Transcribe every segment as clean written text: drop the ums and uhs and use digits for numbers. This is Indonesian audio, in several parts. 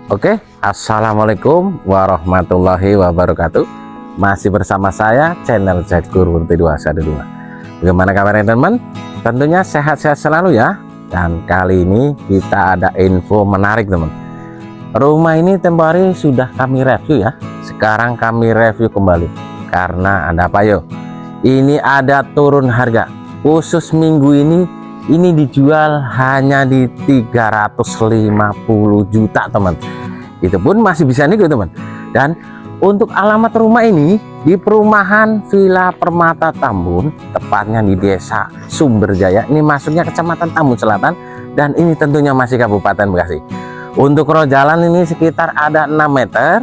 Oke, assalamualaikum warahmatullahi wabarakatuh. Masih bersama saya channel Jagur Murti 212. Bagaimana kabarnya teman? Tentunya sehat-sehat selalu ya. Dan kali ini kita ada info menarik teman. Rumah ini tempo hari sudah kami review ya. Sekarang kami review kembali karena ada apa yo? Ini ada turun harga. Khusus minggu ini dijual hanya di 350 juta teman. Itu pun masih bisa nego teman. Dan untuk alamat rumah ini di perumahan Villa Permata Tambun, tepatnya di desa Sumberjaya. Ini masuknya kecamatan Tambun Selatan dan ini tentunya masih Kabupaten Bekasi. Untuk roh jalan ini sekitar ada 6 meter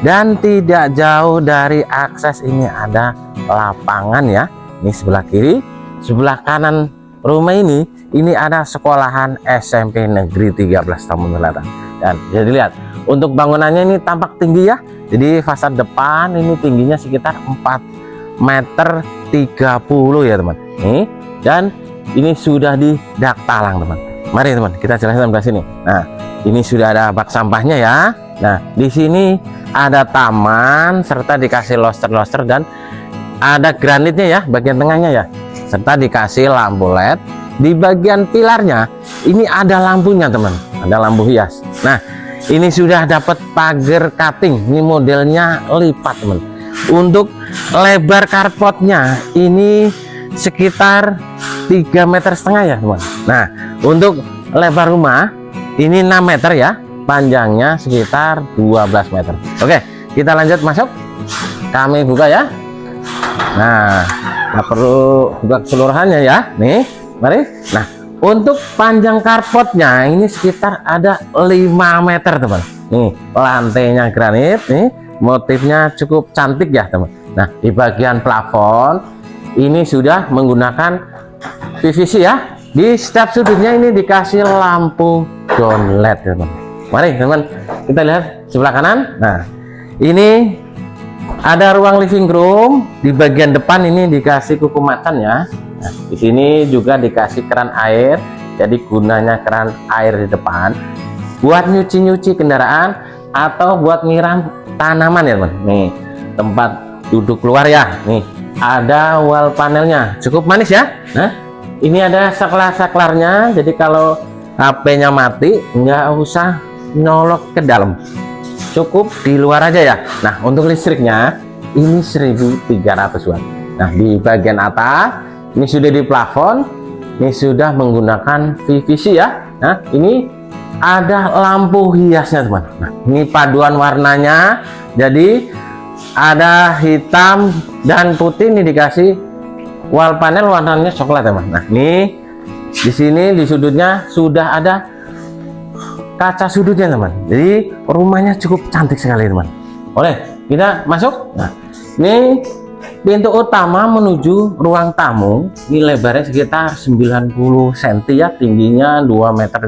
dan tidak jauh dari akses ini ada lapangan ya. Ini sebelah kiri, sebelah kanan rumah ini ada sekolahan SMP Negeri 13 Tambun Selatan. Dan jadi lihat, untuk bangunannya ini tampak tinggi ya. Jadi fasad depan ini tingginya sekitar 4 meter 30 ya teman. Nih, dan ini sudah di dak talang teman. Mari teman, kita jelaskan ke sini. Nah, ini sudah ada bak sampahnya ya. Nah, di sini ada taman serta dikasih loster-loster dan ada granitnya ya, bagian tengahnya ya. Serta dikasih lampu LED. Di bagian pilarnya ini ada lampunya teman, ada lampu hias. Nah, ini sudah dapat pagar cutting. Ini modelnya lipat teman. Untuk lebar carportnya ini sekitar 3,5 meter ya teman. Nah, untuk lebar rumah ini 6 meter ya, panjangnya sekitar 12 meter. Oke, kita lanjut masuk. Kami buka ya. Nah, nggak perlu buka keseluruhannya ya. Nih, mari. Nah, untuk panjang carportnya ini sekitar ada 5 meter teman. Nih, lantainya granit. Nih, motifnya cukup cantik ya teman. Nah, di bagian plafon ini sudah menggunakan PVC ya. Di setiap sudutnya ini dikasih lampu down LED teman. Mari teman, kita lihat sebelah kanan. Nah, ini ada ruang living room. Di bagian depan ini dikasih kukumatan ya. Nah, di sini juga dikasih keran air. Jadi gunanya keran air di depan buat nyuci-nyuci kendaraan atau buat nyiram tanaman ya teman. Nih, tempat duduk keluar ya. Nih, ada wall panelnya cukup manis ya. Nah, ini ada saklar-saklarnya. Jadi kalau HP-nya mati nggak usah nyolok ke dalam, cukup di luar aja ya. Nah, untuk listriknya ini 1300 watt. Nah, di bagian atas ini sudah di plafon, ini sudah menggunakan PVC ya. Nah, ini ada lampu hiasnya teman. Nah, ini paduan warnanya. Jadi ada hitam dan putih. Ini dikasih wall panel warnanya coklat teman. Nah, ini di sini di sudutnya sudah ada kaca sudutnya teman. Jadi rumahnya cukup cantik sekali teman. Boleh kita masuk. Nah, ini pintu utama menuju ruang tamu. Ini lebarnya sekitar 90 cm ya, tingginya 2,30 meter.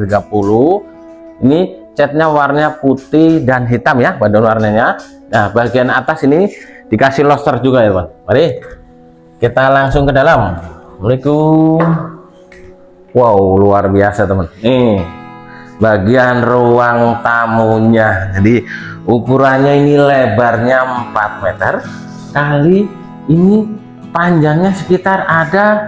Ini catnya warnanya putih dan hitam ya, badan warnanya. Nah, bagian atas ini dikasih loster juga ya teman. Mari kita langsung ke dalam. Assalamualaikum. Wow, luar biasa teman. Nih, bagian ruang tamunya. Jadi ukurannya ini lebarnya 4 meter kali ini panjangnya sekitar ada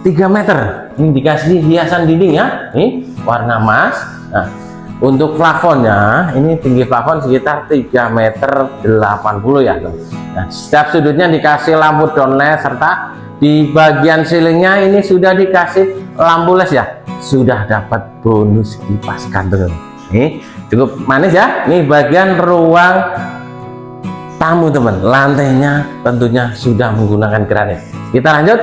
3 meter. Ini dikasih hiasan dinding ya. Nih, warna emas. Nah, untuk plafonnya ini tinggi plafon sekitar 3,80 meter ya. Nah, setiap sudutnya dikasih lampu down LED serta di bagian silingnya ini sudah dikasih lampu les ya. Sudah dapat bonus kipas kantor. Nih, cukup manis ya. Nih bagian ruang tamu teman. Lantainya tentunya sudah menggunakan granit. Kita lanjut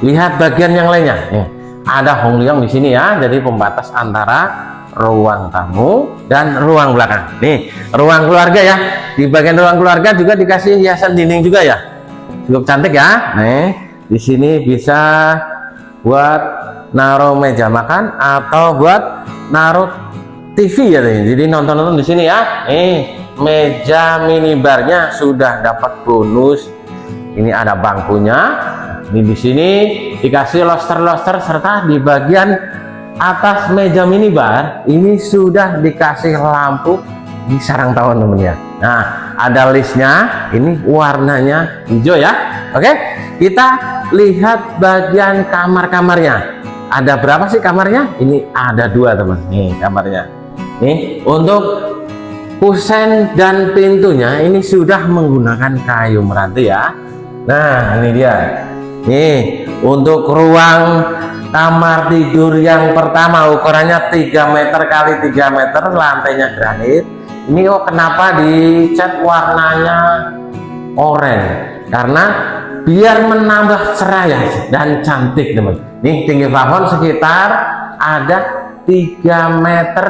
lihat bagian yang lainnya. Nih, ada hongliang di sini ya. Jadi pembatas antara ruang tamu dan ruang belakang. Nih, ruang keluarga ya. Di bagian ruang keluarga juga dikasih hiasan dinding juga ya. Cukup cantik ya. Nih, di sini bisa buat naruh meja makan atau buat naruh TV ya. Jadi nonton-nonton di sini ya. Nih, meja minibarnya sudah dapat bonus. Ini ada bangkunya. Ini di sini dikasih loster-loster serta di bagian atas meja minibar ini sudah dikasih lampu ini sarang tawon teman ya. Nah, ada listnya, ini warnanya hijau ya. Oke, kita lihat bagian kamar-kamarnya. Ada berapa sih kamarnya? Ini ada 2 teman. Nih kamarnya. Nih untuk kusen dan pintunya ini sudah menggunakan kayu meranti ya. Nah ini dia. Nih untuk ruang kamar tidur yang pertama ukurannya 3 meter kali 3 meter, lantainya granit. Ini kenapa dicat warnanya oranye? Karena biar menambah cerah ya dan cantik teman. Nih tinggi plafon sekitar ada 3 meter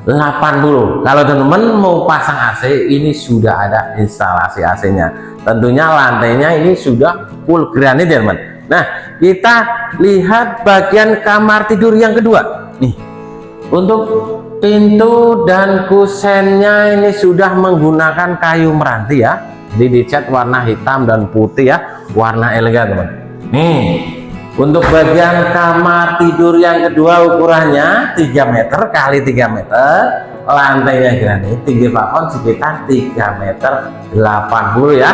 80. Kalau teman-teman mau pasang AC, ini sudah ada instalasi AC-nya. Tentunya lantainya ini sudah full granit ya teman. Nah kita lihat bagian kamar tidur yang kedua. Nih untuk pintu dan kusennya ini sudah menggunakan kayu meranti ya. Jadi dicat warna hitam dan putih ya, warna elegan teman. Nih untuk bagian kamar tidur yang kedua ukurannya 3 meter kali 3 meter, lantainya granit, tinggi plafon sekitar 3 meter 80 ya.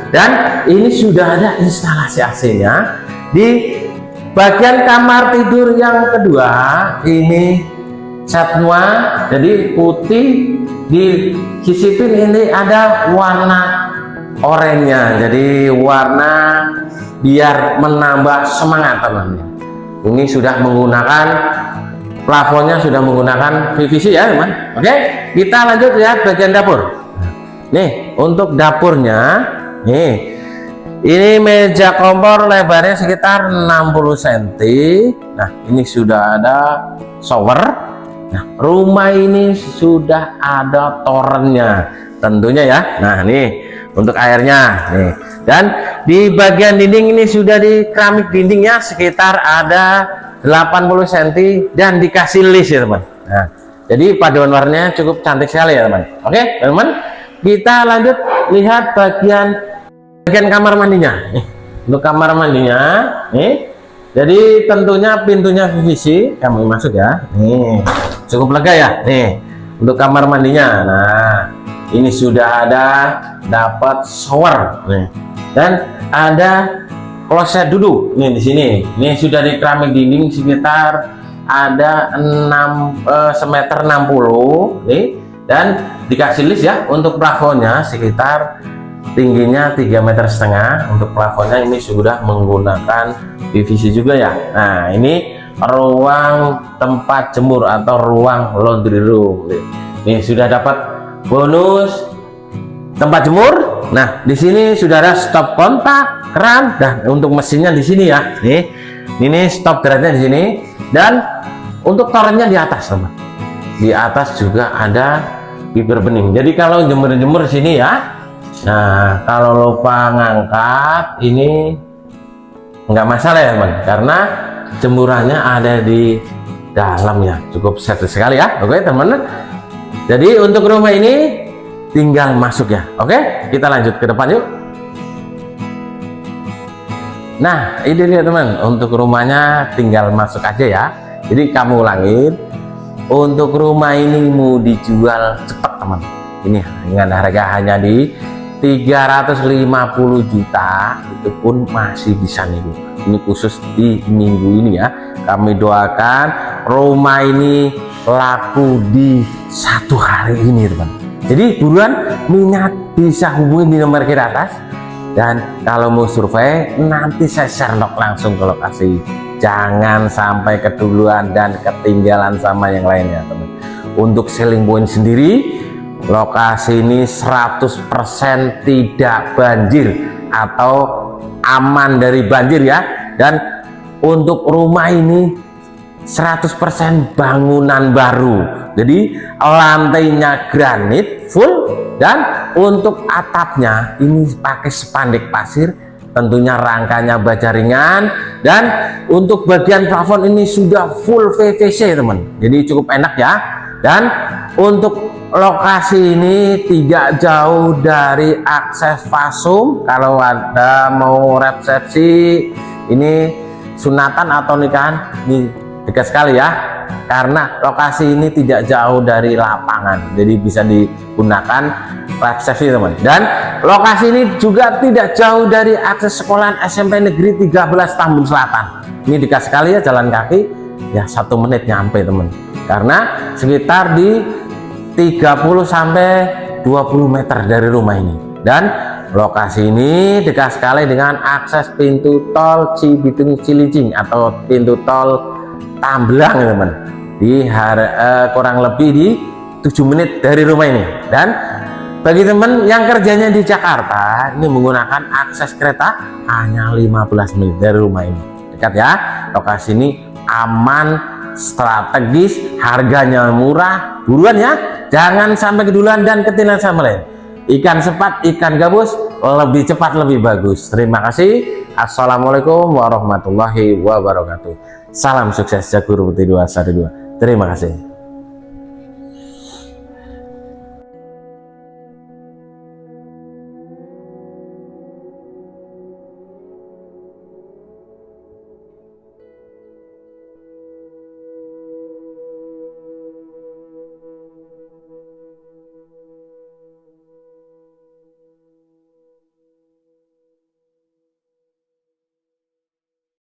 Dan ini sudah ada instalasi AC-nya. Di bagian kamar tidur yang kedua ini cat nuansa, jadi putih, di sisi pin ini ada warna oranye, jadi warna biar menambah semangat teman-teman. Ini sudah menggunakan plafonnya, sudah menggunakan PVC ya teman. Oke, kita lanjut lihat bagian dapur. Nih untuk dapurnya, nih ini meja kompor lebarnya sekitar 60 cm. Nah ini sudah ada shower. Nah rumah ini sudah ada torennya tentunya ya. Nah nih untuk airnya nih. Dan di bagian dinding ini sudah di keramik dindingnya sekitar ada 80 cm dan dikasih list ya teman. Nah, jadi paduan warnanya cukup cantik sekali ya teman. Oke teman, kita lanjut lihat bagian kamar mandinya. Untuk kamar mandinya nih, jadi tentunya pintunya PVC, kami masuk ya. Nih cukup lega ya. Nih untuk kamar mandinya. Nah ini sudah ada dapat shower nih. Dan ada kloset dulu nih di sini. Ini sudah di keramik dinding sekitar ada 6 semeter 60 nih, dan dikasih list ya. Untuk plafonnya sekitar tingginya 3,5 meter. Untuk plafonnya ini sudah menggunakan PVC juga ya. Nah ini ruang tempat jemur atau ruang laundry room nih sudah dapat bonus tempat jemur. Nah di sini sudah ada stop kontak, keran, dan untuk mesinnya di sini ya. Nih ini stop kerannya di sini, dan untuk torennya di atas teman. Di atas juga ada bibir bening. Jadi kalau jemur-jemur sini ya. Nah kalau lupa ngangkat ini nggak masalah ya teman, karena jemurannya ada di dalamnya. Cukup sehat sekali ya. Oke teman. Jadi untuk rumah ini tinggal masuk ya. Oke, kita lanjut ke depan yuk. Nah ini dia teman, untuk rumahnya tinggal masuk aja ya. Jadi kamu ulangin, untuk rumah ini mau dijual cepat teman. Ini dengan harga hanya di 350 juta, itu pun masih bisa nego. Ini khusus di minggu ini ya. Kami doakan rumah ini laku di 1 hari ini teman. Jadi buruan minat bisa hubungi di nomor kiri atas, dan kalau mau survei nanti saya share langsung ke lokasi. Jangan sampai keduluan dan ketinggalan sama yang lainnya teman. Untuk selling point sendiri, lokasi ini 100% tidak banjir atau aman dari banjir ya. Dan untuk rumah ini 100% bangunan baru, jadi lantainya granit full, dan untuk atapnya ini pakai spanduk pasir, tentunya rangkanya baja ringan, dan untuk bagian plafon ini sudah full PVC teman. Jadi cukup enak ya. Dan untuk lokasi ini tidak jauh dari akses Fasum. Kalau ada mau resepsi, ini sunatan atau nikahan, ini dekat sekali ya. karena lokasi ini tidak jauh dari lapangan, jadi bisa digunakan live safety teman. Dan lokasi ini juga tidak jauh dari akses sekolahan SMP Negeri 13 Tambun Selatan. Ini dekat sekali ya, jalan kaki ya 1 menit nyampe teman, karena sekitar di 30 sampai 20 meter dari rumah ini. Dan lokasi ini dekat sekali dengan akses pintu tol Cibitung Cilincing atau pintu tol Tamblang teman, di kurang lebih di 7 menit dari rumah ini. Dan bagi teman yang kerjanya di Jakarta, ini menggunakan akses kereta hanya 15 menit dari rumah ini. Dekat ya, lokasi ini aman, strategis, harganya murah. Buruan ya, jangan sampai keduluan dan ketinggalan sama lain. Ikan sepat, ikan gabus, lebih cepat lebih bagus. Terima kasih. Assalamualaikum warahmatullahi wabarakatuh. Salam sukses Jagur Putih 212. Terima kasih.